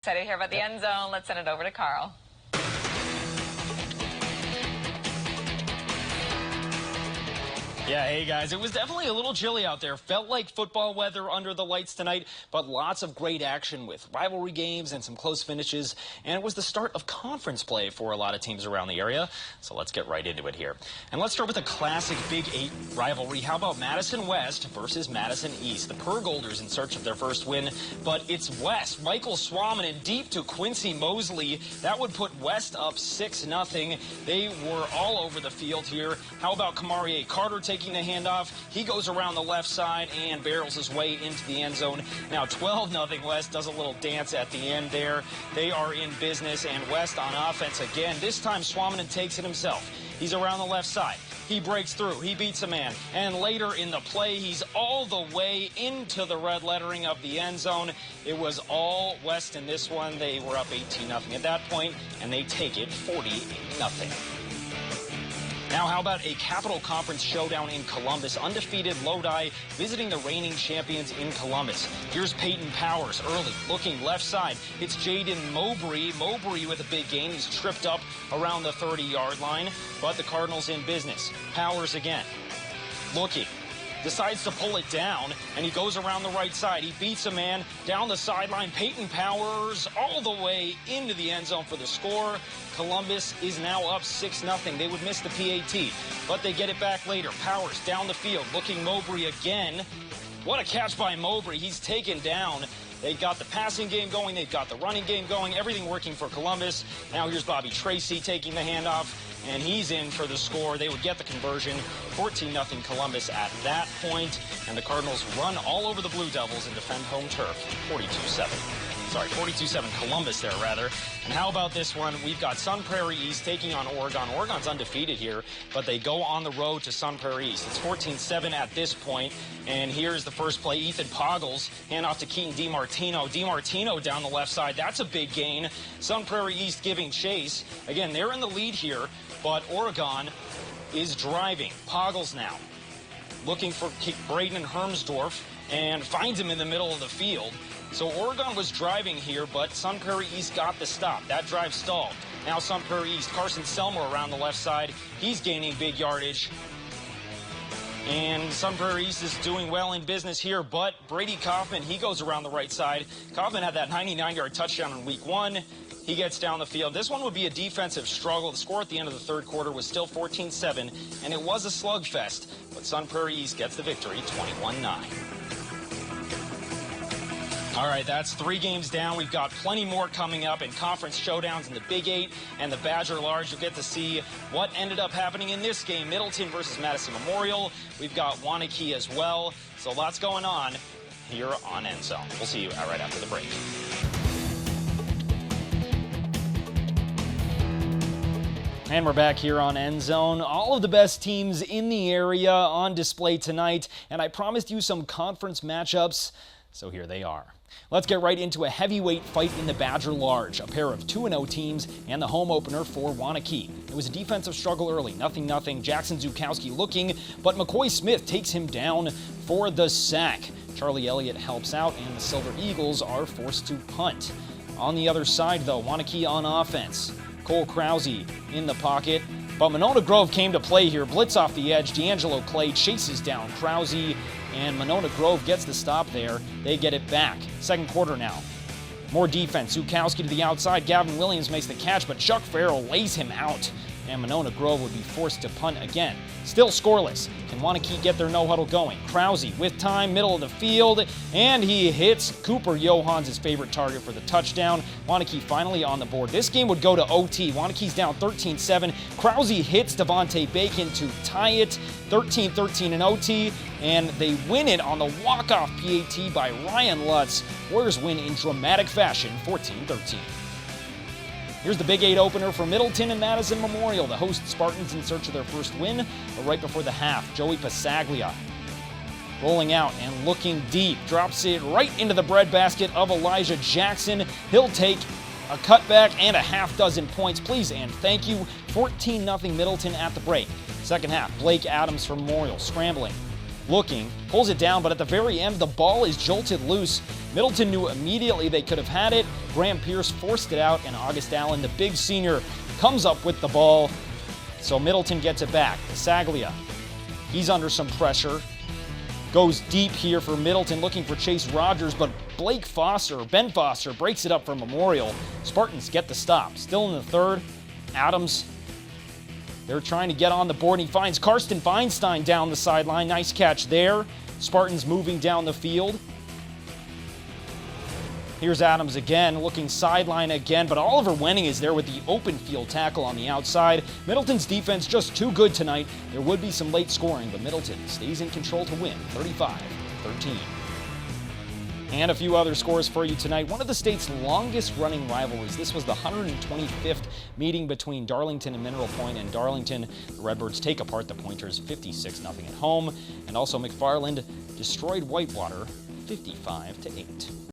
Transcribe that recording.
Excited to hear about the end zone. Let's send it over to Carl. Yeah, hey guys, it was definitely a little chilly out there. Felt like football weather under the lights tonight, but lots of great action with rivalry games and some close finishes. And it was the start of conference play for a lot of teams around the area. So let's get right into it here. And let's start with a classic Big 8 rivalry. How about Madison West versus Madison East? The Purgolders in search of their first win, but it's West. Michael Swaman and deep to Quincy Mosley. That would put West up 6-0. They were all over the field here. How about Kamarie Carter taking the handoff? He goes around the left side and barrels his way into the end zone. Now 12-0 West does a little dance at the end there. They are in business, and West on offense again. This time Swaman takes it himself. He's around the left side. He breaks through. He beats a man. And later in the play, he's all the way into the red lettering of the end zone. It was all West in this one. They were up 18-0 at that point, and they take it 40-0. Now, how about a Capital Conference showdown in Columbus? Undefeated Lodi visiting the reigning champions in Columbus. Here's Peyton Powers early, looking left side. It's Jaden Mowbray. Mowbray with a big gain. He's tripped up around the 30-yard line, but the Cardinals in business. Powers again, looking. Decides to pull it down, and he goes around the right side. He beats a man down the sideline. Peyton Powers all the way into the end zone for the score. Columbus is now up 6-0. They would miss the PAT, but they get it back later. Powers down the field, looking Mowbray again. What a catch by Mowbray. He's taken down. They've got the passing game going. They've got the running game going. Everything working for Columbus. Now here's Bobby Tracy taking the handoff, and he's in for the score. They would get the conversion. 14-0 Columbus at that point, and the Cardinals run all over the Blue Devils and defend home turf. 42-7 Columbus there, rather. And how about this one? We've got Sun Prairie East taking on Oregon. Oregon's undefeated here, but they go on the road to Sun Prairie East. It's 14-7 at this point, and here's the first play. Ethan Poggles, handoff to Keaton DiMartino. DiMartino down the left side. That's a big gain. Sun Prairie East giving chase. Again, they're in the lead here, but Oregon is driving. Poggles now looking for Braden Hermsdorf and finds him in the middle of the field. So Oregon was driving here, but Sun Prairie East got the stop. That drive stalled. Now Sun Prairie East, Carson Selmer around the left side. He's gaining big yardage. And Sun Prairie East is doing well in business here, but Brady Kaufman, he goes around the right side. Kaufman had that 99-yard touchdown in week 1. He gets down the field. This one would be a defensive struggle. The score at the end of the third quarter was still 14-7, and it was a slugfest. But Sun Prairie East gets the victory, 21-9. All right, that's 3 games down. We've got plenty more coming up in conference showdowns in the Big 8 and the Badger Large. You'll get to see what ended up happening in this game, Middleton versus Madison Memorial. We've got Wanakee as well. So lots going on here on End Zone. We'll see you right after the break. And we're back here on End Zone. All of the best teams in the area on display tonight. And I promised you some conference matchups, so here they are. Let's get right into a heavyweight fight in the Badger Large. A pair of 2-0 teams and the home opener for Wanakee. It was a defensive struggle early, 0-0. Jackson Zukowski looking, but McCoy Smith takes him down for the sack. Charlie Elliott helps out, and the Silver Eagles are forced to punt. On the other side, though, Wanakee on offense. Cole Krause in the pocket, but Monona Grove came to play here. Blitz off the edge. D'Angelo Clay chases down Krause, and Monona Grove gets the stop there. They get it back. Second quarter now. More defense. Zukowski to the outside. Gavin Williams makes the catch, but Chuck Farrell lays him out, and Monona Grove would be forced to punt again. Still scoreless. Can Wanakee get their no-huddle going? Krause with time, middle of the field, and he hits Cooper Johans, his favorite target, for the touchdown. Wanakee finally on the board. This game would go to OT. Wanakee's down 13-7. Krause hits Devontae Bacon to tie it 13-13 in OT, and they win it on the walk-off PAT by Ryan Lutz. Warriors win in dramatic fashion, 14-13. Here's the Big 8 opener for Middleton and Madison Memorial. The host Spartans in search of their first win, but right before the half, Joey Passaglia rolling out and looking deep, drops it right into the breadbasket of Elijah Jackson. He'll take a cutback and a half dozen points, please and thank you. 14-0 Middleton at the break. Second half, Blake Adams for Memorial scrambling. looking, pulls it down, but at the very end, the ball is jolted loose. Middleton knew immediately they could have had it. Graham Pierce forced it out, and August Allen, the big senior, comes up with the ball. So Middleton gets it back. Saglia, he's under some pressure. Goes deep here for Middleton, looking for Chase Rogers, but Ben Foster breaks it up for Memorial. Spartans get the stop. Still in the third, Adams, they're trying to get on the board, and he finds Karsten Feinstein down the sideline. Nice catch there. Spartans moving down the field. Here's Adams again, looking sideline again, but Oliver Wenning is there with the open field tackle on the outside. Middleton's defense just too good tonight. There would be some late scoring, but Middleton stays in control to win, 35-13. And a few other scores for you tonight. One of the state's longest-running rivalries. This was the 125th meeting between Darlington and Mineral Point, and Darlington, the Redbirds take apart the Pointers 56-0 at home. And also McFarland destroyed Whitewater 55-8.